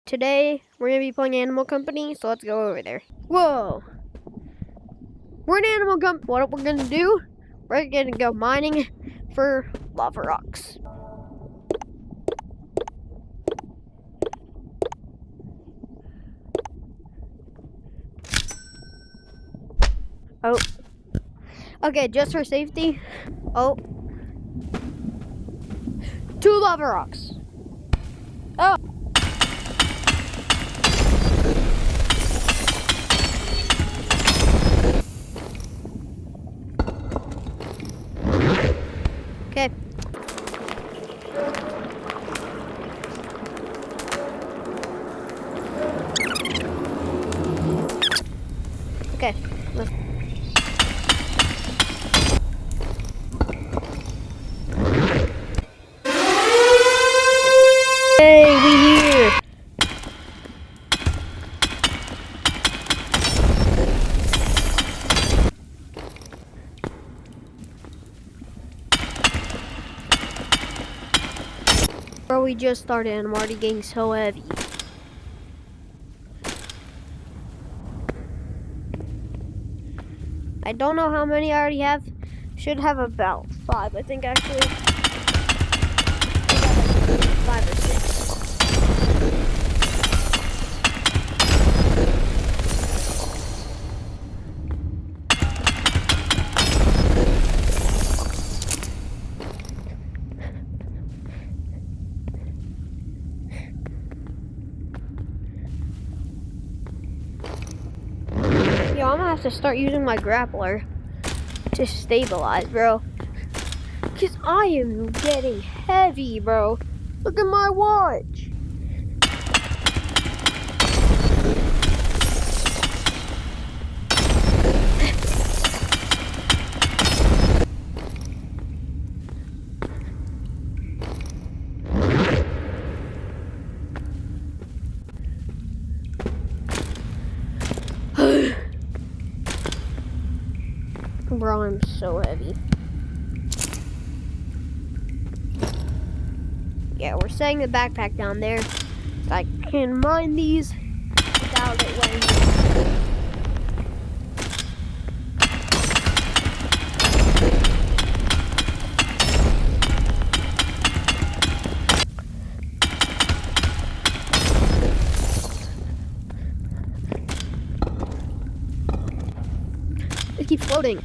Today, we're going to be playing Animal Company, so let's go over there. Whoa! We're in Animal Company. What we're going to do, we're going to go mining for lava rocks. Oh. Okay, just for safety. Oh. 2 lava rocks. Oh. Okay. Okay. Let's Hey, we here. Bro, we just started and I'm already getting so heavy. I don't know how many I already have. Should have about 5, I think, actually. 5 or 6. Yo, I'm gonna have to start using my grappler to stabilize, bro. Because I am getting heavy, bro. Look at my watch. Bro, I'm so heavy. Yeah, we're setting the backpack down there so I can mine these without it weighing. It keeps floating.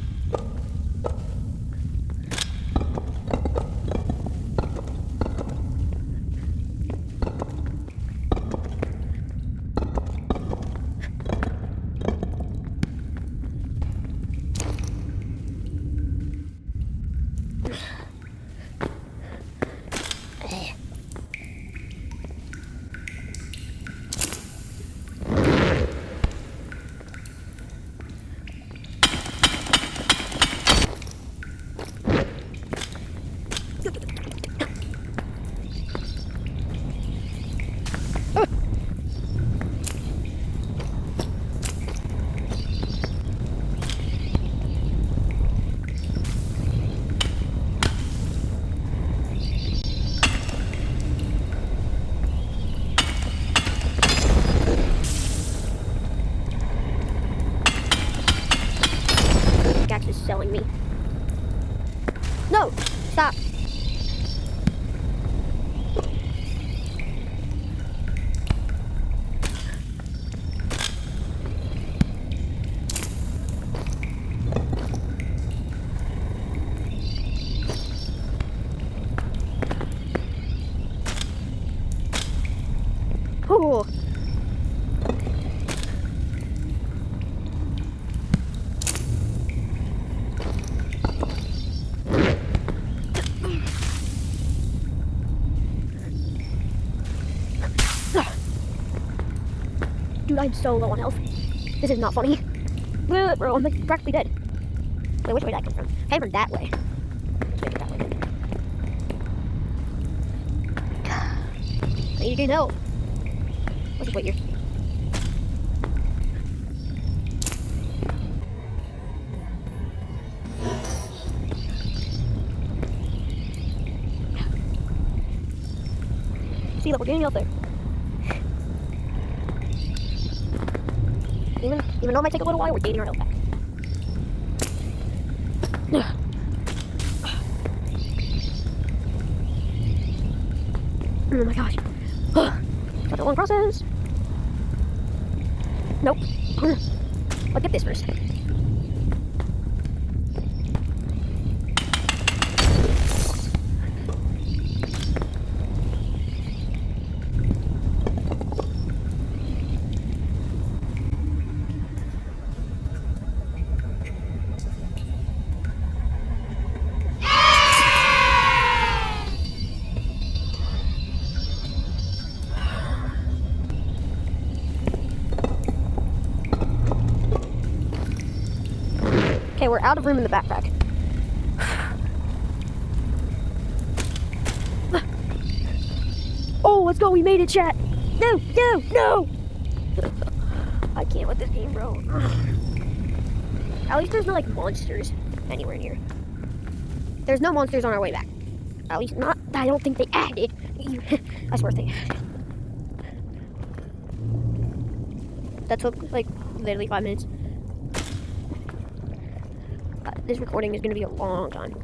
Gax is selling me. No! Stop! Oh. Dude, I'm so low on health. This is not funny. Bro, I'm like practically dead. Wait, which way did I come from? I came from that way. Let's make it that way then. I need to gain health. Let's just wait here. See, look, we're getting health there. Even though it might take a little while, we're gaining our health back. Oh my gosh. Such a long process. Nope. I'll get this first. Okay, we're out of room in the backpack. Oh, let's go. We made it, chat. No, no, no. I can't with this game, bro. At least there's no, like, monsters anywhere near. There's no monsters on our way back. At least not, I don't think they added. I swear they added. That took, like, literally 5 minutes. This recording is going to be a long time.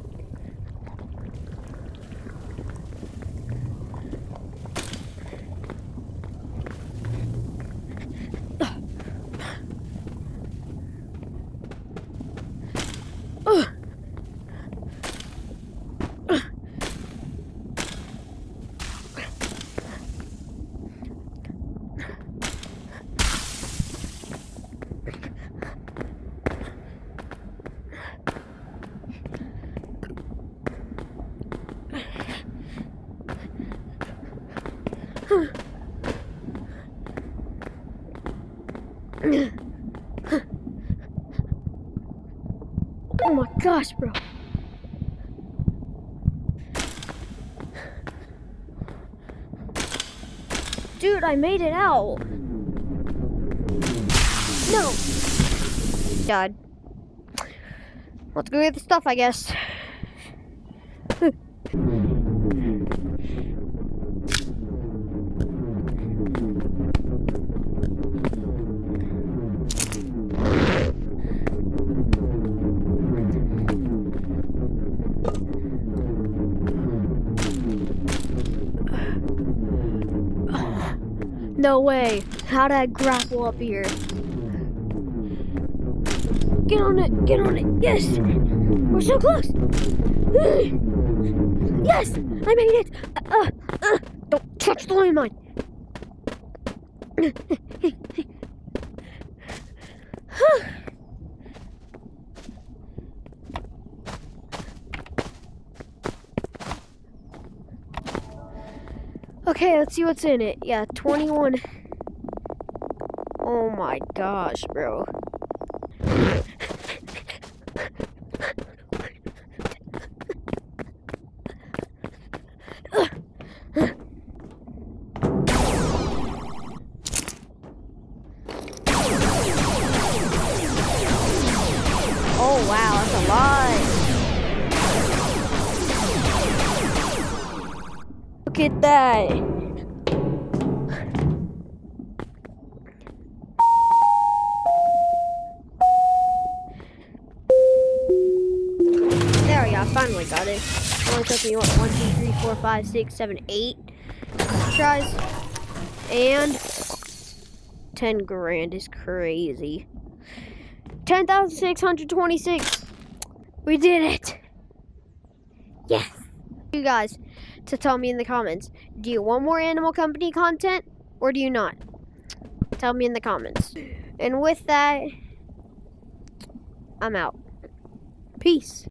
Oh my gosh, bro. Dude, I made it out. No. God. Let's go get the stuff, I guess. No way. How'd I grapple up here? Get on it. Get on it. Yes. We're so close. Yes. I made it. Don't touch the landmine. Okay, let's see what's in it. Yeah, 21. Oh my gosh, bro. Oh wow, that's a lot. Look at that. There we go, I finally got it. It only took me, what, 1, 2, 3, 4, 5, 6, 7, 8 tries. And 10 grand is crazy. 10,626. We did it. Yes. You guys to tell me in the comments, do you want more Animal Company content or do you not? Tell me in the comments. And with that, I'm out. Peace.